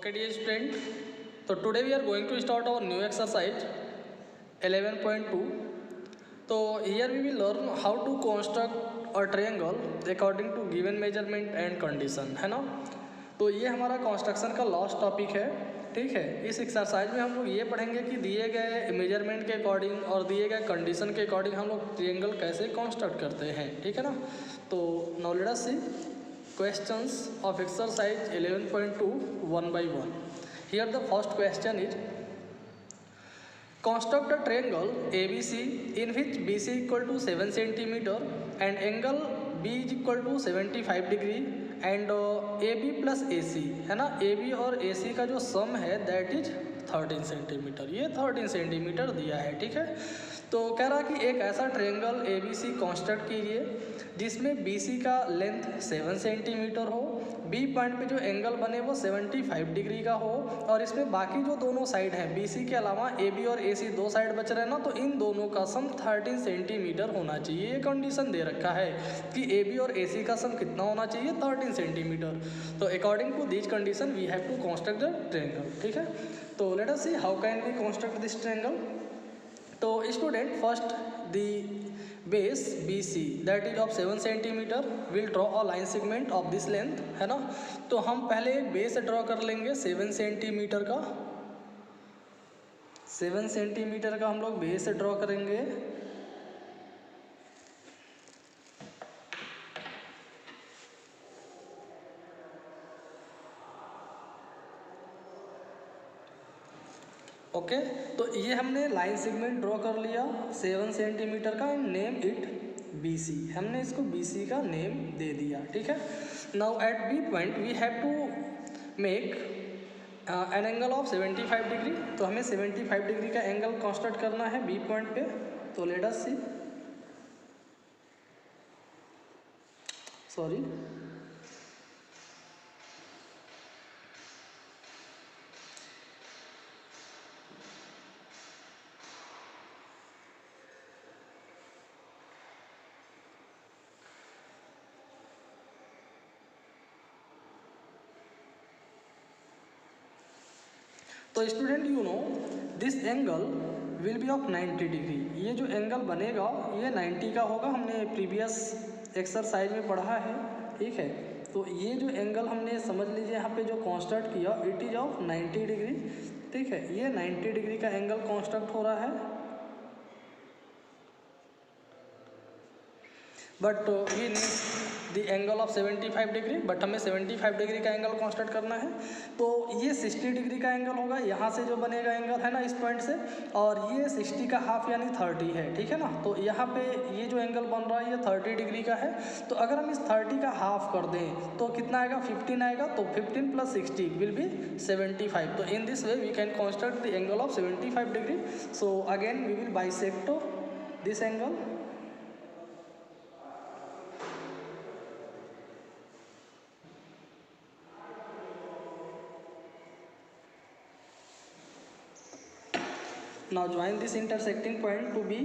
Okay dear student, so today we are going to start our new exercise 11.2. So here we will learn how to construct a triangle according to given measurement and condition, है ना। तो ये हमारा construction का last topic है, ठीक है। इस एक्सरसाइज में हम लोग ये पढ़ेंगे कि दिए गए मेजरमेंट के अकॉर्डिंग और दिए गए कंडीशन के अकॉर्डिंग हम लोग ट्रायंगल कैसे कंस्ट्रक्ट करते हैं, ठीक है ना। तो now let us see questions of exercise 11.2 one by one. Here the first question is, construct a triangle ABC in which BC equal to 7 centimeter and angle B is equal to 75 degree and AB plus AC, है ना। AB और AC का जो सम है that is 13 centimetre. ये 13 centimetre दिया है, ठीक है। तो कह रहा कि एक ऐसा ट्रायंगल ABC कंस्ट्रक्ट कीजिए जिसमें BC का लेंथ 7 सेंटीमीटर हो, B पॉइंट पे जो एंगल बने वो 75 डिग्री का हो और इसमें बाकी जो दोनों साइड हैं BC के अलावा AB और AC दो साइड बच रहे हैं ना, तो इन दोनों का सम 13 सेंटीमीटर होना चाहिए। ये कंडीशन दे रखा है कि AB और AC का सम कितना होना चाहिए, 13 सेंटीमीटर। तो according to this condition we have to construct the triangle, ठीक है। तो let us see how can we construct this triangle. तो student first the base BC that is of 7 centimetre will draw a line segment of this length, है ना। तो हम पहले एक बेस ड्रॉ कर लेंगे 7 सेंटीमीटर का। 7 सेंटीमीटर का हम लोग बेस ड्रॉ करेंगे। ओके तो ये हमने लाइन सेगमेंट ड्रॉ कर लिया 7 सेंटीमीटर का एंड नेम इट BC। हमने इसको BC का नेम दे दिया, ठीक है। Now at B point we have to make an angle of 75 degree. तो हमें 75 डिग्री का एंगल कंस्ट्रक्ट करना है B पॉइंट पे। तो लेट अस सी, सॉरी, तो student you know this angle will be of 90 degree. ये जो एंगल बनेगा ये 90 का होगा, हमने प्रीवियस एक्सरसाइज में पढ़ा है, ठीक है। तो ये जो एंगल हमने समझ लीजिए यहाँ पे जो कंस्ट्रक्ट किया इट इज ऑफ 90 डिग्री, ठीक है। ये 90 डिग्री का एंगल कंस्ट्रक्ट हो रहा है, but we need the angle of 75 degree, but हमें 75 डिग्री का एंगल कंस्ट्रक्ट करना है। तो ये 60 डिग्री का एंगल होगा, यहाँ से जो बनेगा एंगल, है ना, इस पॉइंट से, और ये 60 का हाफ यानी 30 है, ठीक है ना। तो यहाँ पे ये जो एंगल बन रहा है ये 30 डिग्री का है। तो अगर हम इस 30 का हाफ कर दें तो कितना आएगा, 15 आएगा। तो 15 प्लस 60 विल बी 75। तो in this way we can construct the angle of 75 degree. So again we will bisect this angle. Now join this intersecting point to be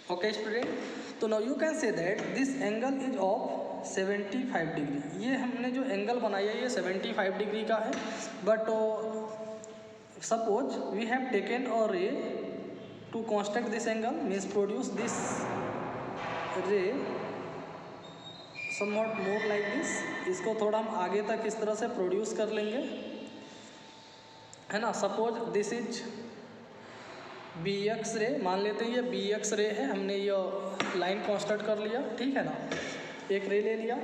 okay student। तो now you can say that this angle is of 75 degree. ये हमने जो angle बनाया है ये 75 degree का है, but suppose we have taken a ray to construct this angle, means produce this ray somewhat more like this. इसको थोड़ा हम आगे तक इस तरह से प्रोड्यूस कर लेंगे, है ना। सपोज दिस इज BX रे, मान लेते हैं ये BX रे है, हमने ये लाइन कंस्ट्रक्ट कर लिया, ठीक है ना, एक रे ले लिया।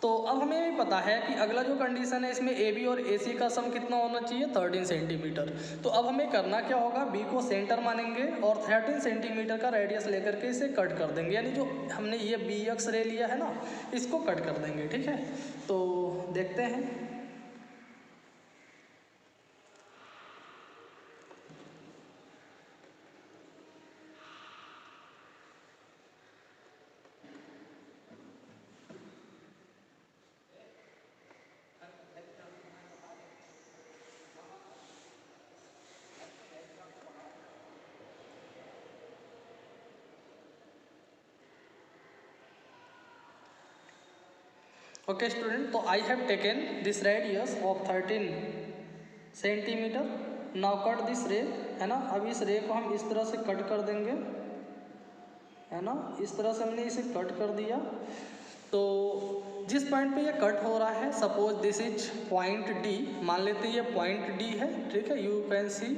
तो अब हमें भी पता है कि अगला जो कंडीशन है इसमें AB और AC का सम कितना होना चाहिए, 13 सेंटीमीटर। तो अब हमें करना क्या होगा, B को सेंटर मानेंगे और 13 सेंटीमीटर का रेडियस लेकर के इसे कट कर देंगे, यानी जो हमने ये BX रे लिया है ना इसको कट कर देंगे, ठीक है। तो देखते हैं। ओके स्टूडेंट, तो I have taken this radius of 13 centimetre, now cut this रे, है ना। अब इस रे को हम इस तरह से कट कर देंगे, है ना। इस तरह से हमने इसे कट कर दिया। तो जिस पॉइंट पे ये कट हो रहा है, suppose this is point D, मान लेते हैं ये पॉइंट डी है, ठीक है। You can see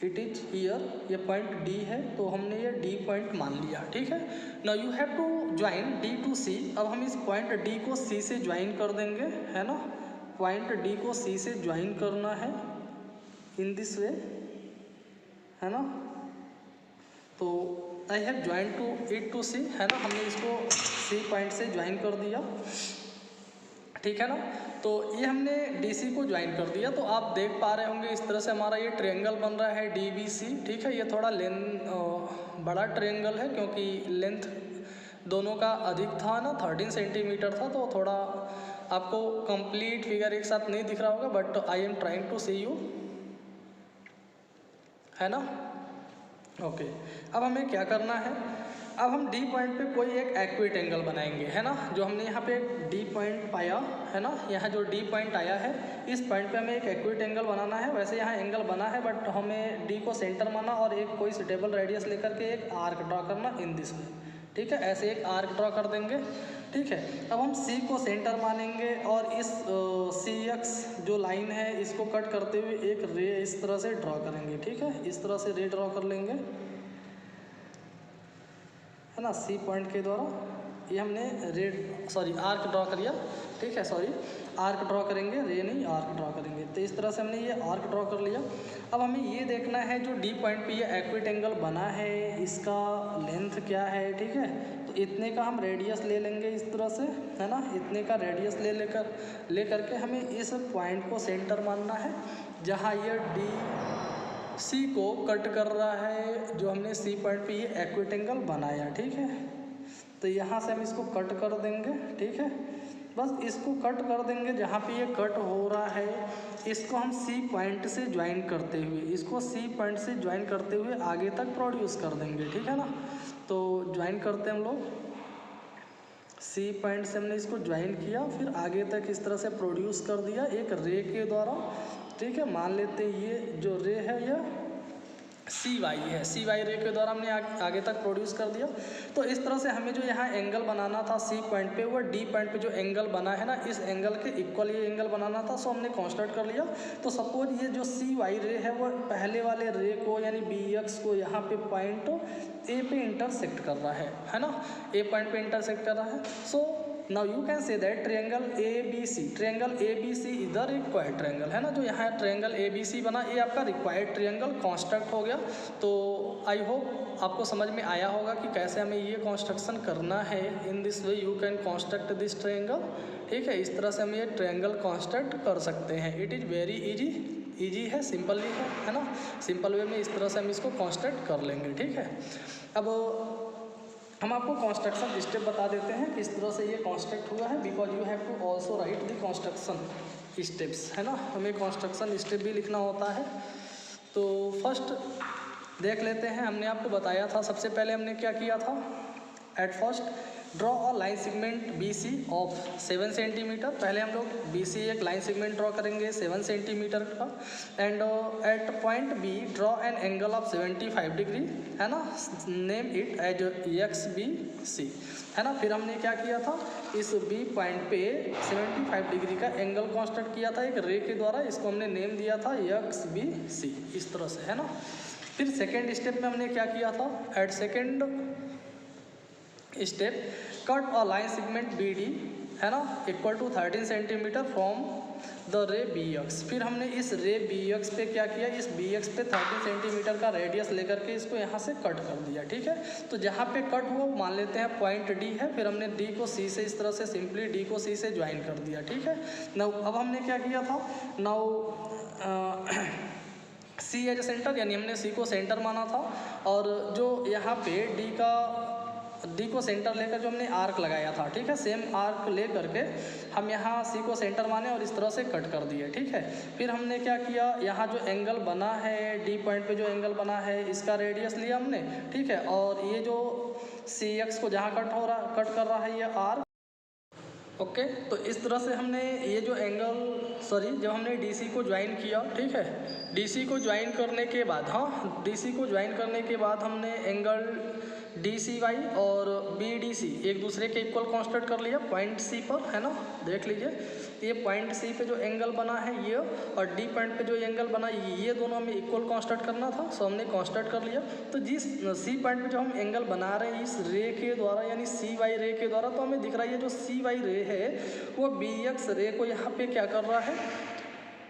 it is here, ये पॉइंट डी है, तो हमने ये डी पॉइंट मान लिया, ठीक है। Now you have to join D to C. अब हम इस पॉइंट डी को सी से ज्वाइन कर देंगे, है ना। पॉइंट डी को सी से ज्वाइन करना है इन दिस वे, है ना। तो I have join to it to C, है ना। हमने इसको सी पॉइंट से ज्वाइन कर दिया, ठीक है ना। तो ये हमने DC को ज्वाइन कर दिया। तो आप देख पा रहे होंगे इस तरह से हमारा ये ट्रायंगल बन रहा है DBC, ठीक है। ये थोड़ा बड़ा ट्रायंगल है क्योंकि लेंथ दोनों का अधिक था ना, 13 सेंटीमीटर था, तो थोड़ा आपको कंप्लीट फिगर एक साथ नहीं दिख रहा होगा, but I am trying to see you, है ना। ओके, अब हमें क्या करना है, अब हम डी पॉइंट पे कोई एक एक्यूरेट एंगल बनाएंगे, है ना। जो हमने यहाँ पे डी पॉइंट पाया है ना, यहाँ जो डी पॉइंट आया है, इस पॉइंट पे हमें एक एक्यूरेट एंगल बनाना है। वैसे यहाँ एंगल बना है, बट हमें डी को सेंटर माना और एक कोई सुटेबल रेडियस लेकर के एक आर्क ड्रॉ करना इन दिस वे, ठीक है। ऐसे एक आर्क ड्रॉ कर देंगे, ठीक है। अब हम सी को सेंटर मानेंगे और इस CX जो लाइन है इसको कट करते हुए एक रे इस तरह से ड्रॉ करेंगे, ठीक है। इस तरह से रे ड्रॉ कर लेंगे, है ना। सी पॉइंट के द्वारा ये हमने आर्क ड्रॉ कर लिया, ठीक है। आर्क ड्रॉ करेंगे, रे नहीं आर्क ड्रॉ करेंगे। तो इस तरह से हमने ये आर्क ड्रॉ कर लिया। अब हमें ये देखना है जो डी पॉइंट पे ये एक्यूरेट एंगल बना है, इसका लेंथ क्या है, ठीक है। तो इतने का हम रेडियस ले लेंगे इस तरह से, है ना। इतने का रेडियस ले करके हमें इस पॉइंट को सेंटर मानना है जहाँ ये डी सी को कट कर रहा है, जो हमने सी पॉइंट पे ये एक्यूरेट एंगल बनाया, ठीक है। तो यहाँ से हम इसको कट कर देंगे, ठीक है। बस इसको कट कर देंगे जहाँ पे ये कट हो रहा है, इसको हम सी पॉइंट से ज्वाइन करते हुए, इसको सी पॉइंट से ज्वाइन करते हुए आगे तक प्रोड्यूस कर देंगे, ठीक है ना। तो ज्वाइन करते हैं हम लोग, सी पॉइंट से हमने इसको ज्वाइन किया, फिर आगे तक इस तरह से प्रोड्यूस कर दिया एक रे के द्वारा, ठीक है। मान लेते हैं ये जो रे है ये CY है, CY रे के द्वारा हमने आगे तक प्रोड्यूस कर दिया। तो इस तरह से हमें जो यहाँ एंगल बनाना था सी पॉइंट पे, वो डी पॉइंट पे जो एंगल बना है ना, इस एंगल के इक्वल ये एंगल बनाना था, सो हमने कंस्ट्रक्ट कर लिया। तो सपोज ये जो CY रे है वो पहले वाले रे को यानी BX को यहाँ पे पॉइंट A पे इंटरसेक्ट कर रहा है ना, A पॉइंट पे इंटरसेक्ट कर रहा है। So now you can say that triangle ABC is the required triangle, है ना। जो यहाँ ट्रायंगल ABC बना, ये आपका रिक्वायर्ड ट्रायंगल कंस्ट्रक्ट हो गया। तो आई होप आपको समझ में आया होगा कि कैसे हमें ये कंस्ट्रक्शन करना है। इन this way you can construct this triangle, ठीक है। इस तरह से हम ये ट्रायंगल कंस्ट्रक्ट कर सकते हैं। इट इज़ वेरी ईजी है, सिंपली है ना। सिंपल वे में इस तरह से हम इसको कंस्ट्रक्ट कर लेंगे, ठीक है। अब हम आपको कंस्ट्रक्शन स्टेप बता देते हैं किस तरह से ये कंस्ट्रक्ट हुआ है, because you have to also write the construction steps, है ना। हमें कंस्ट्रक्शन स्टेप भी लिखना होता है। तो फर्स्ट देख लेते हैं, हमने आपको बताया था सबसे पहले हमने क्या किया था। At first draw a line segment BC of 7 centimetre. पहले हम लोग BC एक लाइन सेगमेंट ड्रॉ करेंगे 7 सेंटीमीटर का। And at point B draw an angle of 75 degree, है ना। नेम इट एज XBC, है ना। फिर हमने क्या किया था, इस B पॉइंट पे 75 डिग्री का एंगल कंस्ट्रक्ट किया था एक रे के द्वारा, इसको हमने नेम दिया था XBC, इस तरह से, है ना। फिर सेकेंड स्टेप में हमने क्या किया था, at second step cut a line segment BD, है ना, equal to 13 centimetre from the ray BX। फिर हमने इस रे BX पे क्या किया, इस BX पे 13 सेंटीमीटर का रेडियस लेकर के इसको यहाँ से कट कर दिया, ठीक है। तो जहाँ पे कट हुआ मान लेते हैं पॉइंट D है। फिर हमने D को C से इस तरह से सिंपली D को C से ज्वाइन कर दिया, ठीक है। नाउ अब हमने क्या किया था, नाउ C एज सेंटर, यानी हमने C को सेंटर माना था, और जो यहाँ पे D को सेंटर लेकर जो हमने आर्क लगाया था, ठीक है, सेम आर्क ले करके हम यहाँ C को सेंटर माने और इस तरह से कट कर दिए, ठीक है। फिर हमने क्या किया, यहाँ जो एंगल बना है D पॉइंट पे जो एंगल बना है इसका रेडियस लिया हमने, ठीक है। और ये जो CX को जहाँ कट कर रहा है ये आर्क, ओके, तो इस तरह से हमने ये जो जब हमने डीसी को ज्वाइन किया, ठीक है, डीसी को ज्वाइन करने के बाद, हाँ, डीसी को ज्वाइन करने के बाद हमने एंगल डी सी वाई और बी डी सी एक दूसरे के इक्वल कांस्टेंट कर लिया पॉइंट सी पर, है ना, देख लीजिए, ये पॉइंट सी पे जो एंगल बना है ये, और डी पॉइंट पे जो एंगल बना ये दोनों हमें इक्वल कांस्टेंट करना था, सो हमने कांस्टेंट कर लिया। तो जिस सी पॉइंट पे जो हम एंगल बना रहे हैं इस रे के द्वारा, यानी सी वाई रे के द्वारा, तो हमें दिख रहा है ये जो सी वाई रे है वो बी एक्स रे को यहाँ पे क्या कर रहा है,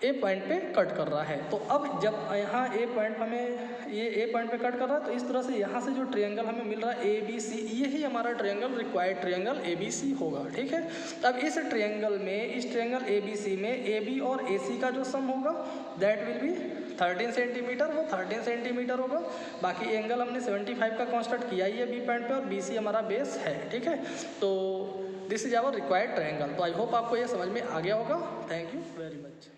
ए पॉइंट पे कट कर रहा है। तो अब जब यहाँ ए पॉइंट हमें ये ए पॉइंट पे कट कर रहा है, तो इस तरह से यहाँ से जो ट्रायंगल हमें मिल रहा है ए बी सी, यही हमारा triangle required triangle A B C होगा, ठीक है। अब इस ट्रायंगल ए बी सी में ए बी और ए सी का जो सम होगा दैट विल बी 13 सेंटीमीटर, वो 13 सेंटीमीटर होगा। बाकी एंगल हमने 75 का कांस्टेंट किया ही है बी पॉइंट पे, और बी सी हमारा बेस है, ठीक है। तो this is our required triangle. तो आई होप आपको ये समझ में आ गया होगा। Thank you very much.